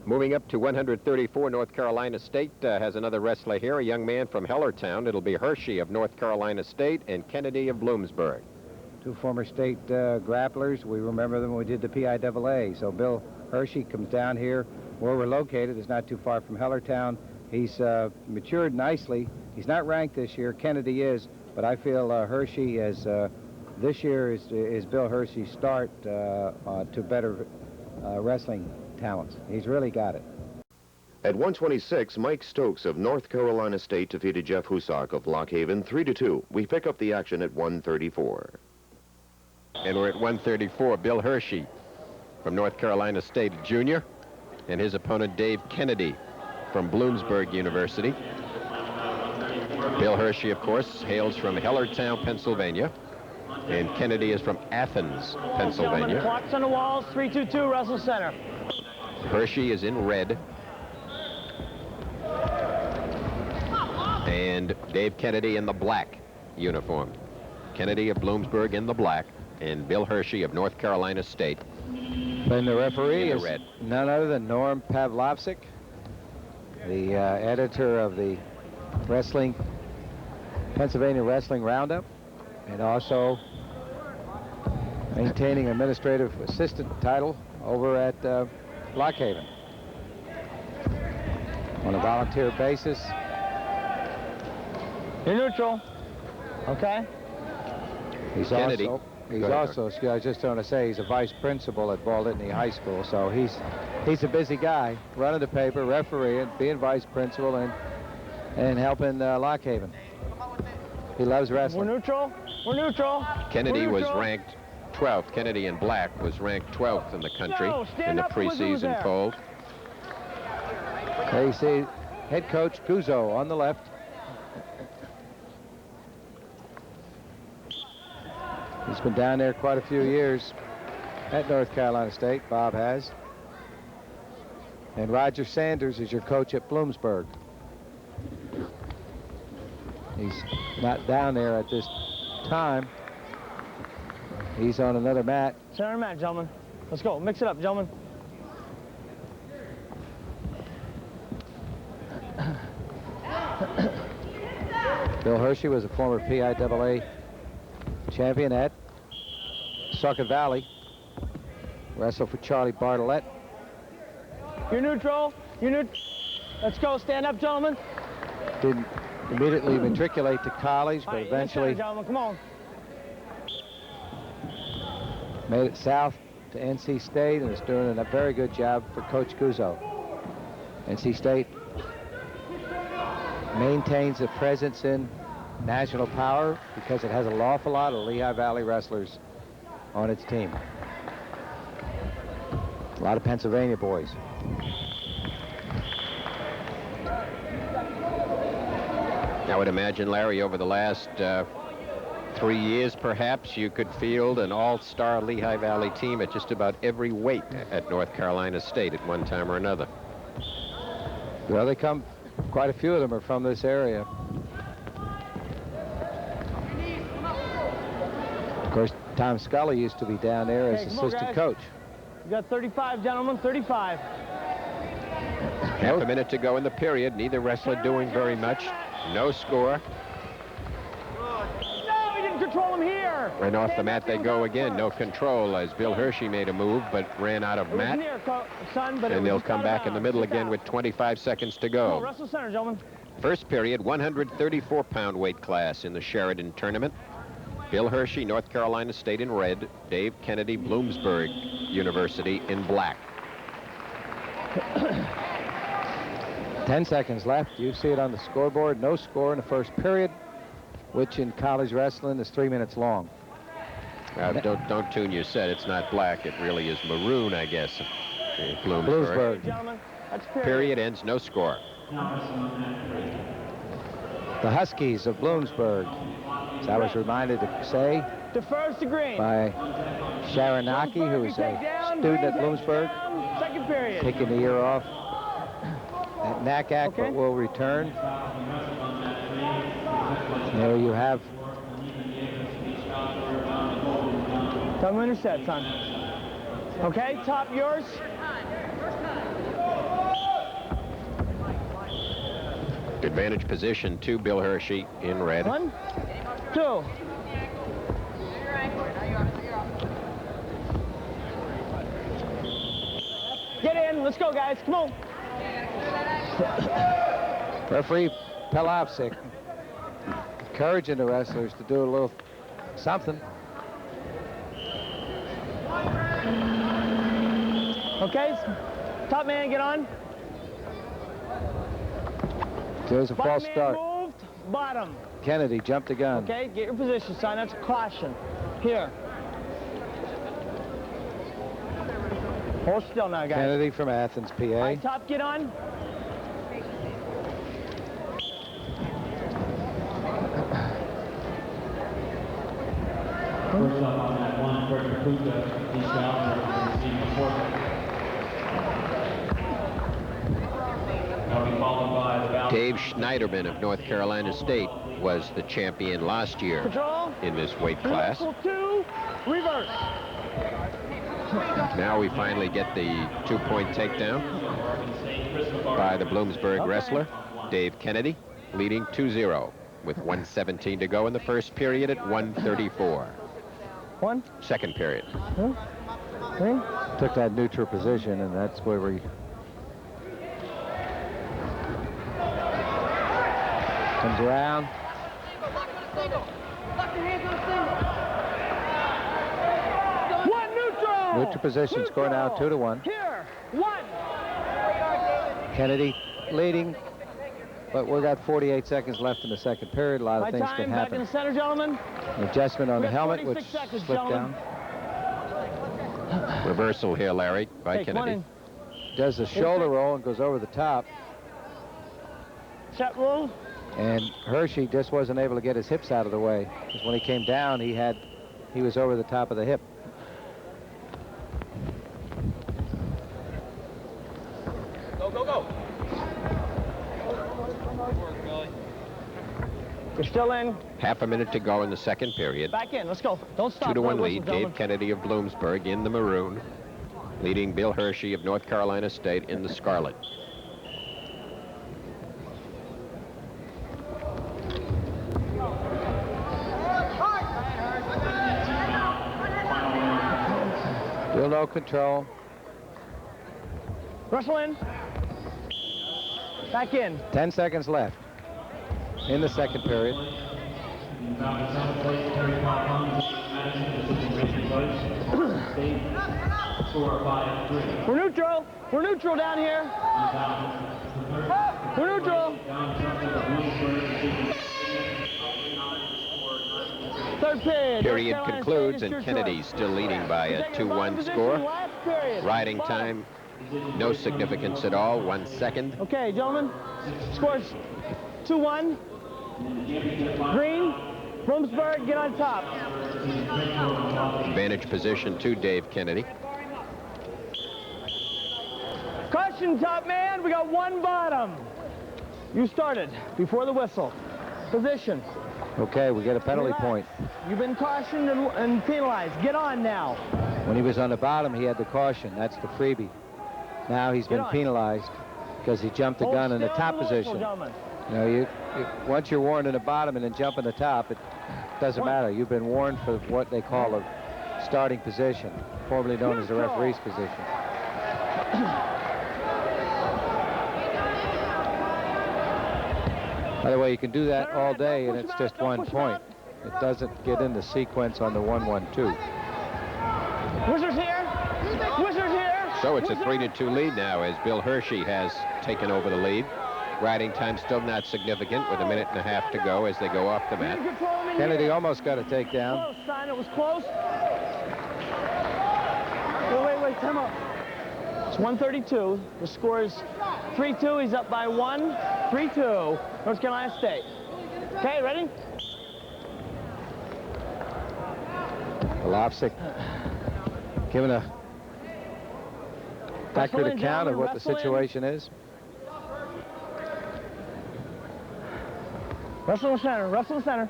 Moving up to 134, North Carolina State has another wrestler here, a young man from Hellertown. It'll be Hershey of North Carolina State and Kennedy of Bloomsburg. Two former state grapplers. We remember them when we did the PIAA. So Bill Hershey comes down here where we're located. It's not too far from Hellertown. He's matured nicely. He's not ranked this year. Kennedy is, but I feel Hershey is this year is Bill Hershey's start to better wrestling talents. He's really got it. At 126, Mike Stokes of North Carolina State defeated Jeff Husak of Lock Haven 3-2. We pick up the action at 134. And we're at 134. Bill Hershey from North Carolina State Junior, and his opponent Dave Kennedy from Bloomsburg University. Bill Hershey, of course, hails from Hellertown, Pennsylvania, and Kennedy is from Athens, Pennsylvania. Clocks on the walls, 3-2-2, Wrestle Center. Hershey is in red, and Dave Kennedy in the black uniform. Kennedy of Bloomsburg in the black, and Bill Hershey of North Carolina State. And the referee is none other than Norm Pavlovsik, the editor of the Pennsylvania Wrestling Roundup, and also maintaining administrative assistant title over at Lock Haven on a volunteer basis. You're neutral. Okay. He's Kennedy. also, I was just going to say, he's a vice principal at Ball Whitney High School, so he's a busy guy, running the paper, refereeing, being vice principal, and helping Lock Haven. He loves wrestling. We're neutral. We're neutral. Kennedy was ranked 12th. Kennedy in black was ranked 12th in the country in the preseason poll. There you see head coach Guzzo on the left. He's been down there quite a few years at North Carolina State, Bob has. And Roger Sanders is your coach at Bloomsburg. He's not down there at this time. He's on another mat. Center mat, gentlemen. Let's go. Mix it up, gentlemen. Bill Hershey was a former PIAA champion at Saukett Valley. Wrestled for Charlie Bartlett. You're neutral. You're neutral. Let's go. Stand up, gentlemen. Didn't immediately matriculate to college, but eventually gentlemen, come on. made it south to NC State and is doing a very good job for Coach Guzzo. NC State maintains a presence in national power because it has an awful lot of Lehigh Valley wrestlers on its team. A lot of Pennsylvania boys. I would imagine, Larry, over the last 3 years, perhaps, you could field an all-star Lehigh Valley team at just about every weight at North Carolina State at one time or another. Well, they come, quite a few of them are from this area. Of course, Tom Scully used to be down there as assistant coach. You got 35, gentlemen, 35. Half a minute to go in the period. Neither wrestler doing very much. No score. No, he didn't control him here. And off the mat they go again. No control as Bill Hershey made a move but ran out of mat. And they'll come back in the middle again with 25 seconds to go. Wrestle center, gentlemen. First period, 134-pound weight class in the Sheridan tournament. Bill Hershey, North Carolina State in red. Dave Kennedy, Bloomsburg University in black. 10 seconds left. You see it on the scoreboard. No score in the first period, which in college wrestling is 3 minutes long. Don't tune your set. It's not black. It really is maroon, I guess. Bloomsburg. Period ends. No score. The Huskies of Bloomsburg, as I was reminded to say defers to green by Sharonaki, who is a student at Bloomsburg, second period, taking the year off at NACAC, but will return. There you have. Don't intercept, son. Okay, top yours. Advantage position to Bill Hershey in red. 1, 2. Get in. Let's go, guys. Come on. Referee Pelovsik encouraging the wrestlers to do a little something. Okay. Top man, get on. There's a false Man start. moved. Bottom. Kennedy jumped the gun. Okay, get your position, son. That's a caution. Here. Hold still now, guys. Kennedy from Athens, PA. All right, top, get on. First up on that one, Frederick Kuka, he's down for receiving the forfeit. That'll be followed by the bounce. Dave Schneiderman of North Carolina State was the champion last year Control. in this weight class. Reversal 2. Reverse. Now we finally get the 2-point takedown by the Bloomsburg wrestler, Dave Kennedy, leading 2-0 with 1:17 to go in the first period at 1:34. 1, Second period. 2, 3. Took that neutral position, and that's where we... Comes around. One neutral. Neutral position, score now 2-1. Here. 1. Kennedy leading, but we've got 48 seconds left in the second period. A lot of My things time can back in happen. the center, gentlemen. An adjustment on We the got helmet, 46 which seconds, slipped gentlemen. down. Reversal here, Larry, by Take one Kennedy. in. Does the shoulder roll and goes over the top. Set roll. And Hershey just wasn't able to get his hips out of the way. Because when he came down, he was over the top of the hip. Go, go, go. You're still in. Half a minute to go in the second period. Back in. Let's go. Don't stop. 2-1 Blow whistle, lead. gentlemen. Dave Kennedy of Bloomsburg in the maroon, leading Bill Hershey of North Carolina State in the scarlet. Still no control. Wrestle in. Back in. 10 seconds left in the second period. Found the seventh place, 35 pounds, Madison, assistant racing coach. State, score 5-3. We're neutral. We're neutral down here. We're neutral. Third period. Period North Carolina concludes, State, and it's your Kennedy choice. still leading by a Take your bottom 2-1 position, score. last period. Riding Bottom. time, no significance at all, 1 second. Okay, gentlemen. Scores 2-1. Green. Bloomsburg, get on top. Advantage position to Dave Kennedy. Caution, top man. We got one bottom. You started before the whistle. Position. Okay, we get a penalty Relax. point. You've been cautioned and penalized. Get on now. When he was on the bottom, he had the caution. That's the freebie. Now he's been Get on. penalized because he jumped the Hold gun in the still top on the whistle, position. gentlemen. You know, once you're warned in the bottom and then jump in the top, it doesn't matter. You've been warned for what they call a starting position, formerly known as the Neutral. referee's position. By the way, you can do that all day, and it's just 1 point. It doesn't get into sequence on the 1-1-2. Whizzers here. Whizzers here. So it's a Whizzers. 3-2 lead now as Bill Hershey has taken over the lead. Riding time still not significant with 1.5 minutes to go as they go off the mat. Kennedy almost got a takedown. Close, son. It was close. Wait, time out. It's 1:32. The score is 3-2. He's up by 1. 3-2. North Carolina State. Okay, ready? Pelovsik giving a accurate in, account of gentlemen, what the wrestle in. situation is. Wrestle in the center. Wrestle in the center.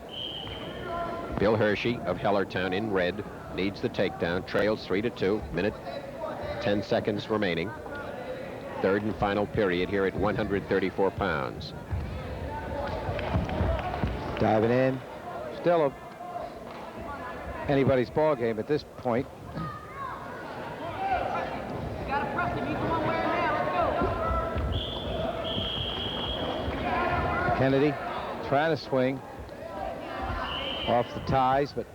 Bill Hershey of Hellertown in red needs the takedown, trails 3-2, minute 10 seconds remaining. Third and final period here at 134 pounds. Diving in. Still anybody's ball game at this point. Kennedy trying to swing off the ties, but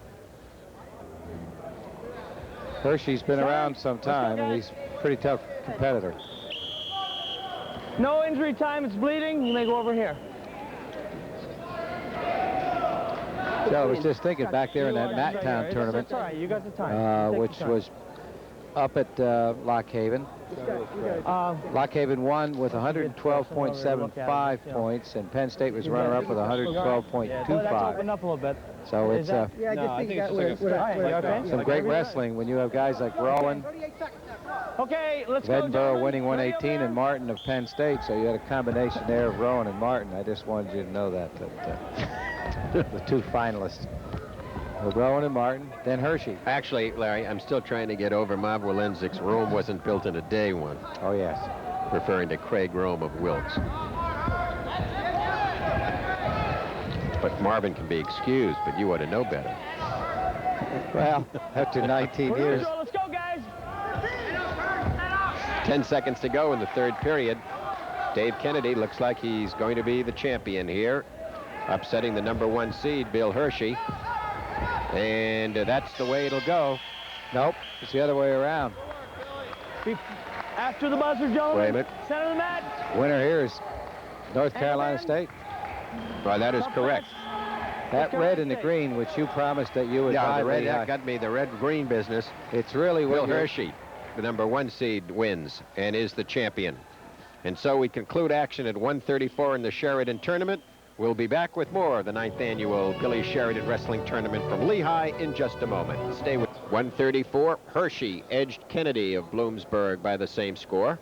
Hershey's been around some time, and he's a pretty tough competitor. No injury time. It's bleeding. You may go over here. Joe, I was just thinking back there in that Matttown tournament, That's all right. You got the time. which was up at Lock Haven. Lock Haven won with 112.75 points, and Penn State was runner-up with 112.25. Open up a little bit. So it's Yeah, I just think that some great wrestling when you have guys like Rowan, Okay, let's go. Edinburgh gentlemen. winning Ready up 118, there? and Martin of Penn State. So you had a combination there of Rowan and Martin. I just wanted you to know that the two finalists were Rowan and Martin, then Hershey. Actually, Larry, I'm still trying to get over Marv Walenzik's Rome wasn't built in a day one, Oh yes. referring to Craig Rome of Wilkes. But Marvin can be excused, but you ought to know better. Well, after 19 We're gonna years. go. Let's go, guys. 10 seconds to go in the third period. Dave Kennedy looks like he's going to be the champion here, upsetting the #1 seed, Bill Hershey. And that's the way it'll go. Nope, it's the other way around. After the buzzer, gentlemen. Wait a minute. Center of the mat. Winner here is North Carolina State. Well, that is correct. That red and the green, which you promised that you would Yeah, buy. the red, Lehigh. that got me the red-green business. It's really Bill what you're- Hershey, the #1 seed, wins and is the champion. And so we conclude action at 1:34 in the Sheridan tournament. We'll be back with more of the 9th annual Billy Sheridan Wrestling Tournament from Lehigh in just a moment. Stay with 134. Hershey edged Kennedy of Bloomsburg by the same score.